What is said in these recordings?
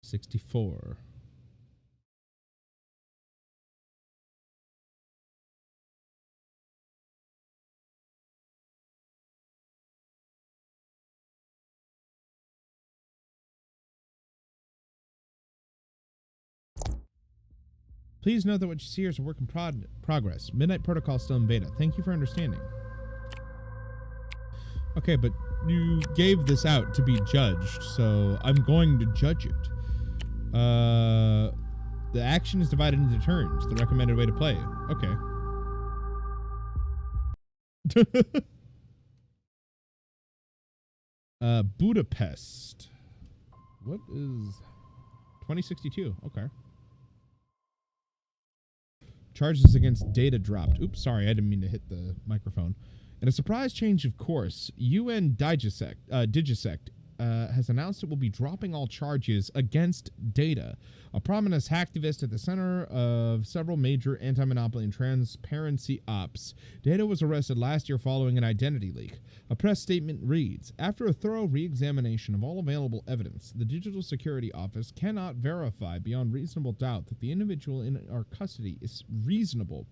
64. Please note that what you see here is a work in progress. Midnight Protocol still in beta. Thank you for understanding. Okay, but you gave this out to be judged, so I'm going to judge it. The action is divided into turns. The recommended way to play. Okay. Budapest. What is 2062? Okay. Charges against Data dropped. Oops, sorry, I didn't mean to hit the microphone. In a surprise change of course, UN Digisect has announced it will be dropping all charges against Data, a prominent hacktivist at the center of several major anti-monopoly and transparency ops. Data was arrested last year following an identity leak. A press statement reads, after a thorough re-examination of all available evidence, the Digital Security Office cannot verify beyond reasonable doubt that the individual in our custody is responsible,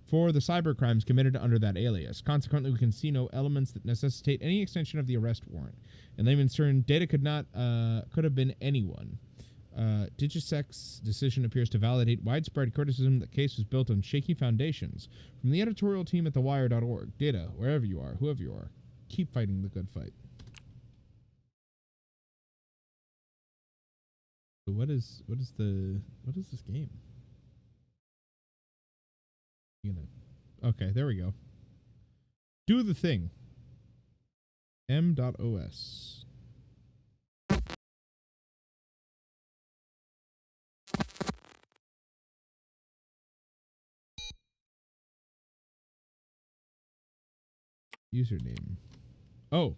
for the cybercrimes committed under that alias. Consequently, we can see no elements that necessitate any extension of the arrest warrant. In layman's terms, Data could have been anyone. Digisect's decision appears to validate widespread criticism that the case was built on shaky foundations. From the editorial team at thewire.org, Data, wherever you are, whoever you are, keep fighting the good fight. So what is this game? Okay, there we go. Do the thing. M.OS. Username. Oh.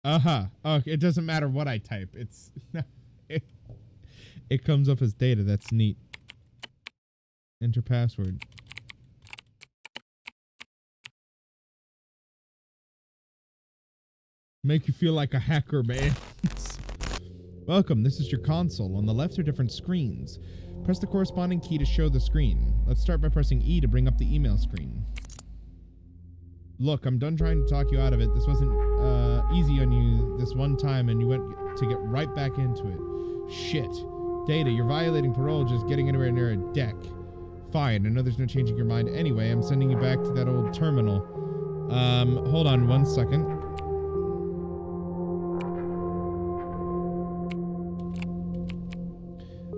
Okay, it doesn't matter what I type. It's it comes up as Data. That's neat. Enter password. Make you feel like a hacker, man. Welcome, this is your console. On the left are different screens. Press the corresponding key to show the screen. Let's start by pressing E to bring up the email screen. Look, I'm done trying to talk you out of it. This wasn't easy on you this one time, and you went to get right back into it. Shit. Data, you're violating parole just getting anywhere near a deck. Fine, I know there's no changing your mind anyway. I'm sending you back to that old terminal. Hold on 1 second.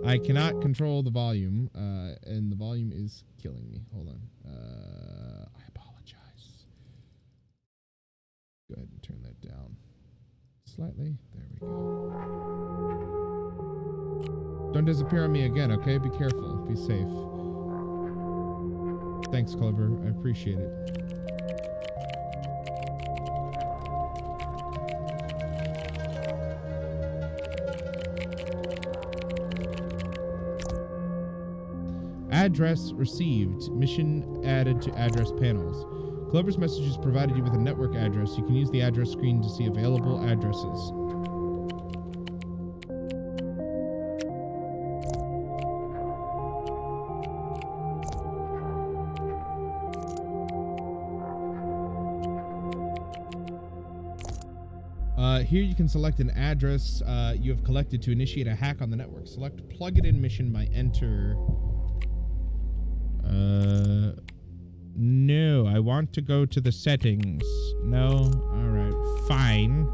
I cannot control the volume, and the volume is killing me. Hold on. I apologize. Go ahead and turn that down slightly. There we go. Don't disappear on me again, okay? Be careful. Be safe. Thanks, Clover. I appreciate it. Address received. Mission added to address panels. Clover's messages provided you with a network address. You can use the address screen to see available addresses. Here you can select an address you have collected to initiate a hack on the network. Select plug it in mission by enter. No, I want to go to the settings. No? Alright, fine.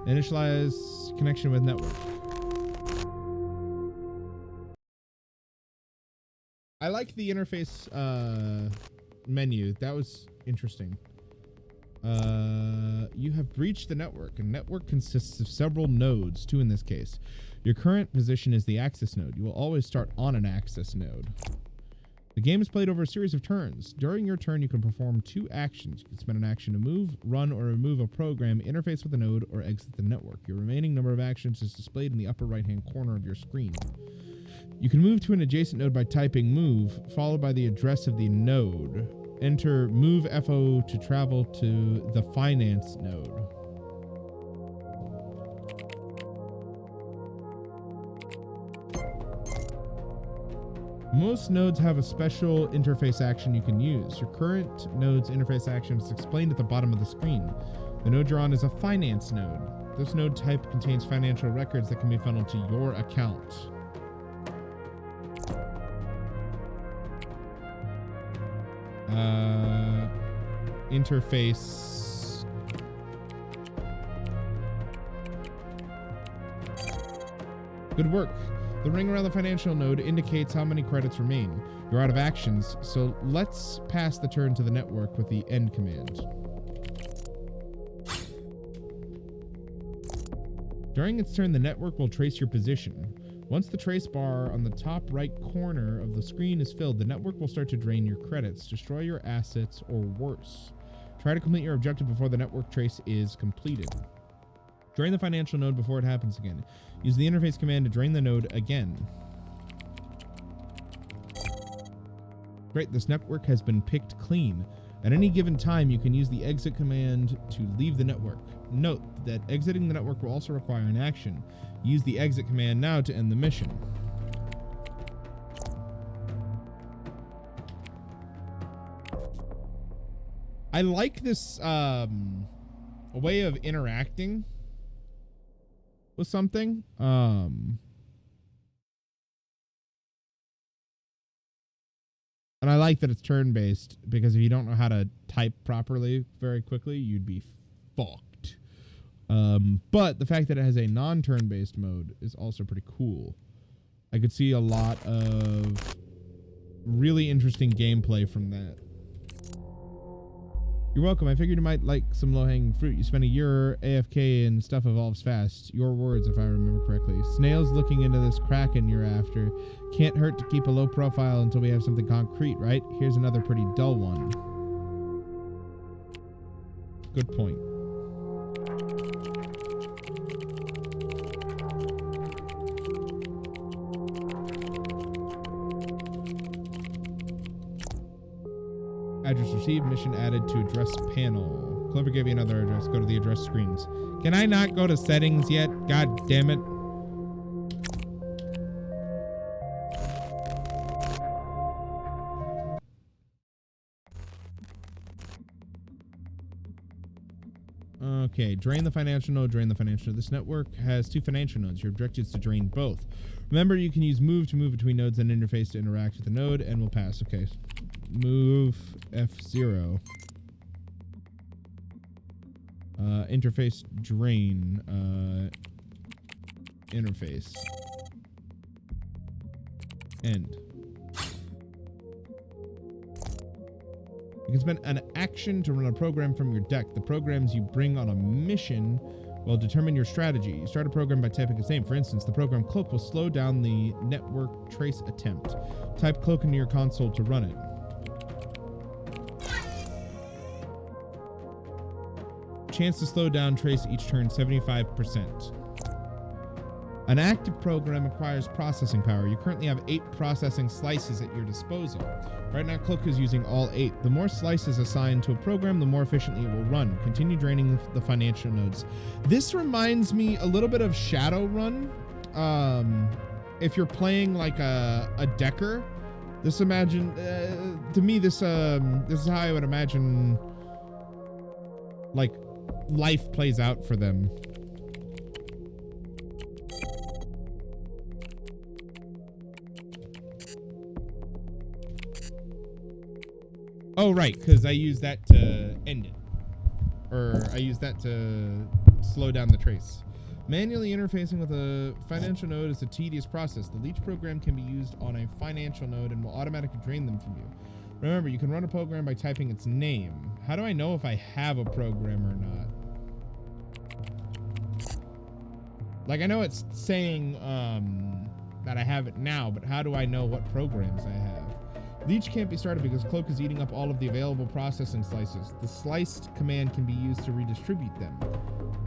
Initialize connection with network. I like the interface menu. That was interesting. You have breached the network. A network consists of several nodes, 2 in this case. Your current position is the access node. You will always start on an access node. The game is played over a series of turns. During your turn, you can perform 2 actions. You can spend an action to move, run, or remove a program, interface with a node, or exit the network. Your remaining number of actions is displayed in the upper right-hand corner of your screen. You can move to an adjacent node by typing move, followed by the address of the node. Enter move FO to travel to the finance node. Most nodes have a special interface action you can use. Your current node's interface action is explained at the bottom of the screen. The node you're on is a finance node. This node type contains financial records that can be funneled to your account. Interface. Good work. The ring around the financial node indicates how many credits remain. You're out of actions, so let's pass the turn to the network with the end command. During its turn, the network will trace your position. Once the trace bar on the top right corner of the screen is filled, the network will start to drain your credits, destroy your assets, or worse. Try to complete your objective before the network trace is completed. Drain the financial node before it happens again. Use the interface command to drain the node again. Great, this network has been picked clean. At any given time, you can use the exit command to leave the network. Note that exiting the network will also require an action. Use the exit command now to end the mission. I like this way of interacting with something. And I like that it's turn-based, because if you don't know how to type properly very quickly, you'd be fucked. But the fact that it has a non-turn-based mode is also pretty cool. I could see a lot of really interesting gameplay from that. You're welcome. I figured you might like some low-hanging fruit. You spent a year AFK and stuff evolves fast. Your words, if I remember correctly. Snails looking into this kraken you're after. Can't hurt to keep a low profile until we have something concrete, right? Here's another pretty dull one. Good point. Address received, mission added to address panel. Clover gave you another address. Go to the address screens. Can I not go to settings yet? God damn it. Okay, drain the financial node, drain the financial node. This network has two financial nodes. Your objective is to drain both. Remember, you can use move to move between nodes and interface to interact with the node, and we'll pass. Okay. Move F0. Interface drain. Interface. End. You can spend an action to run a program from your deck. The programs you bring on a mission will determine your strategy. You start a program by typing its name. For instance, the program Cloak will slow down the network trace attempt. Type Cloak into your console to run it. Chance to slow down trace each turn 75%. An active program requires processing power. You currently have 8 processing slices at your disposal. Right now, Cloak is using all 8. The more slices assigned to a program, the more efficiently it will run. Continue draining the financial nodes. This reminds me a little bit of Shadowrun. If you're playing like a decker, this imagine to me this is how I would imagine like life plays out for them. Oh, right, because I use that to end it. Or I use that to slow down the trace. Manually interfacing with a financial node is a tedious process. The leech program can be used on a financial node and will automatically drain them from you. Remember, you can run a program by typing its name. How do I know if I have a program or not? Like, I know it's saying that I have it now, but how do I know what programs I have? Leech can't be started because Cloak is eating up all of the available processing slices. The sliced command can be used to redistribute them.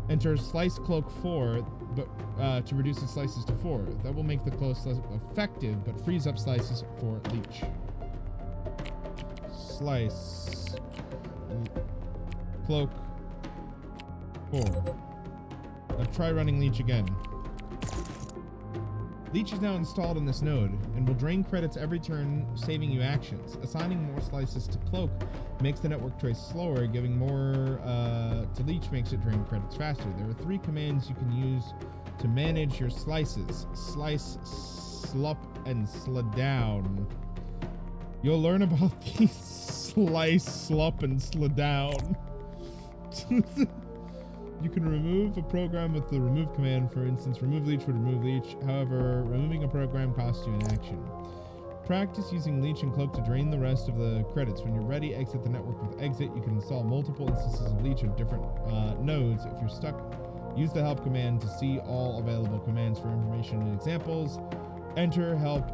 Enter slice Cloak 4 but to reduce its slices to 4. That will make the close effective, but frees up slices for Leech. slice cloak 4. Now try running Leech again. Leech is now installed in this node and will drain credits every turn, saving you actions. Assigning more slices to Cloak makes the network trace slower, giving more to Leech makes it drain credits faster. There are 3 commands you can use to manage your slices: slice, slup, and sladown. You'll learn about these slice, slup, and sladown. You can remove a program with the remove command. For instance, remove Leech would remove Leech. However, removing a program costs you an action. Practice using Leech and Cloak to drain the rest of the credits. When you're ready, exit the network with exit. You can install multiple instances of Leech of different nodes. If you're stuck, use the help command to see all available commands for information and examples. Enter help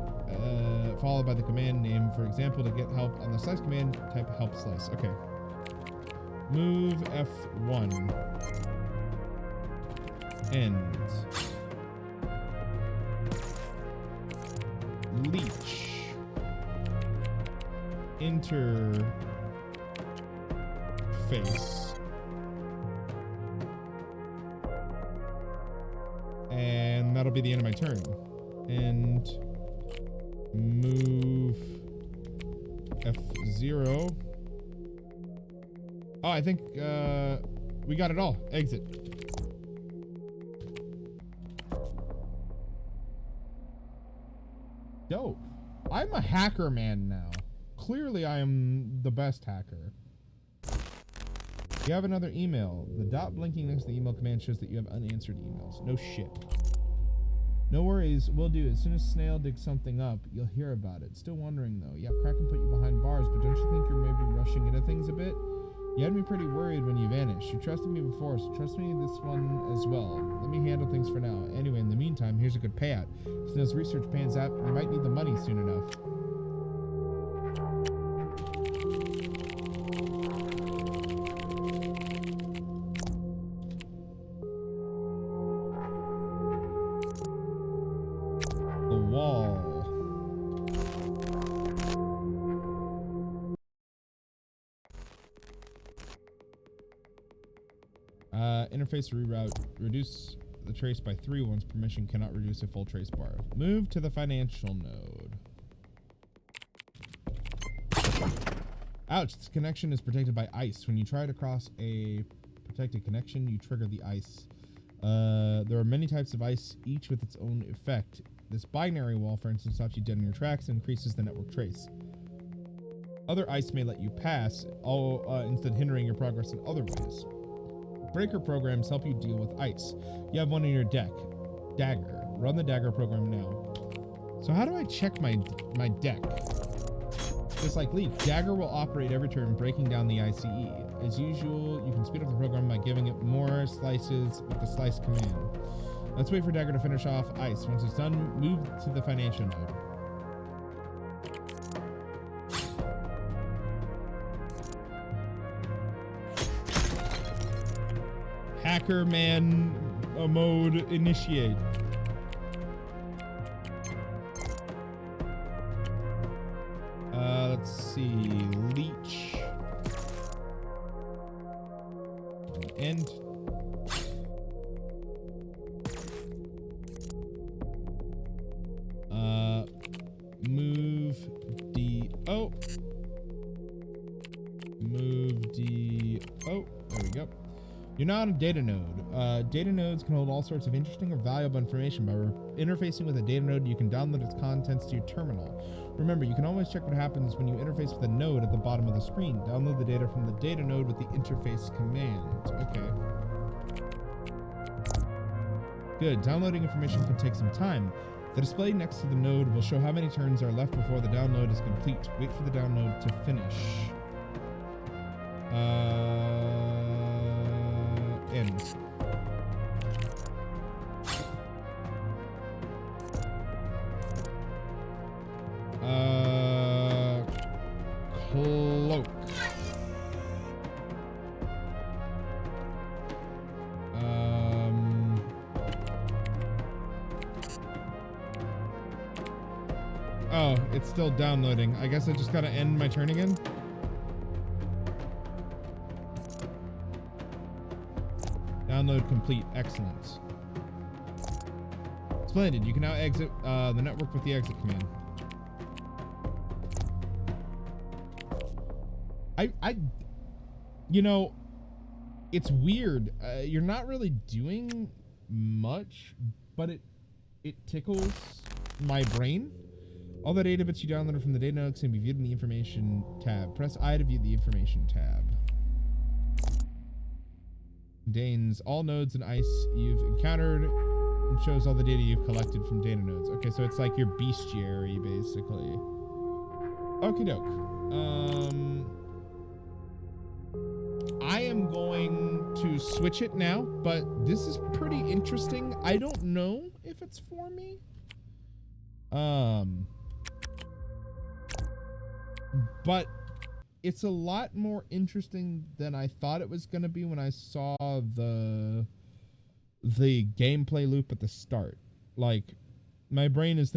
followed by the command name. For example, to get help on the slice command, type help slice. Okay. Move F1. End. Leech. Interface. And that'll be the end of my turn. And move F0. Oh, I think we got it all. Exit. Dope. I'm a hacker man now. Clearly, I am the best hacker. You have another email. The dot blinking next to the email command shows that you have unanswered emails. No shit. No worries, we'll do. As soon as Snail digs something up, you'll hear about it. Still wondering though. Yeah, Kraken put you behind bars, but don't you think you're maybe rushing into things a bit? You had me pretty worried when you vanished. You trusted me before, so trust me this one as well. Let me handle things for now. Anyway, in the meantime, here's a good payout. If Snail's research pans out, you might need the money soon enough. The wall. Interface reroute. Reduce the trace by 3 once permission cannot reduce a full trace bar. Move to the financial node. Ouch, this connection is protected by ice. When you try to cross a protected connection, you trigger the ice. There are many types of ice, each with its own effect. This binary wall, for instance, stops you dead in your tracks and increases the network trace. Other ice may let you pass, instead hindering your progress in other ways. Breaker programs help you deal with ice. You have one in your deck. Dagger. Run the Dagger program now. So how do I check my deck? Just like Leech, Dagger will operate every turn, breaking down the ICE. As usual, you can speed up the program by giving it more slices with the slice command. Let's wait for Dagger to finish off ice. Once it's done, move to the financial node. Hacker man mode initiate. Let's see. Leech. End. Move D-O. Move D-O. There we go. You're now on a data node. Data nodes can hold all sorts of interesting or valuable information. By interfacing with a data node, you can download its contents to your terminal. Remember, you can always check what happens when you interface with a node at the bottom of the screen. Download the data from the data node with the interface command. Okay. Good. Downloading information can take some time. The display next to the node will show how many turns are left before the download is complete. Wait for the download to finish. End. Cloak. Oh, it's still downloading. I guess I just gotta end my turn again. Download complete. Excellent. Splendid. You can now exit the network with the exit command. You know, it's weird. You're not really doing much, but it tickles my brain. All the data bits you downloaded from the data nodes can be viewed in the information tab. Press I to view the information tab. Contains all nodes and ice you've encountered and shows all the data you've collected from data nodes. Okay, so it's like your bestiary, basically. Okie doke. I am going to switch it now, but this is pretty interesting. I don't know if it's for me. But it's a lot more interesting than I thought it was going to be when I saw the gameplay loop at the start. Like, my brain is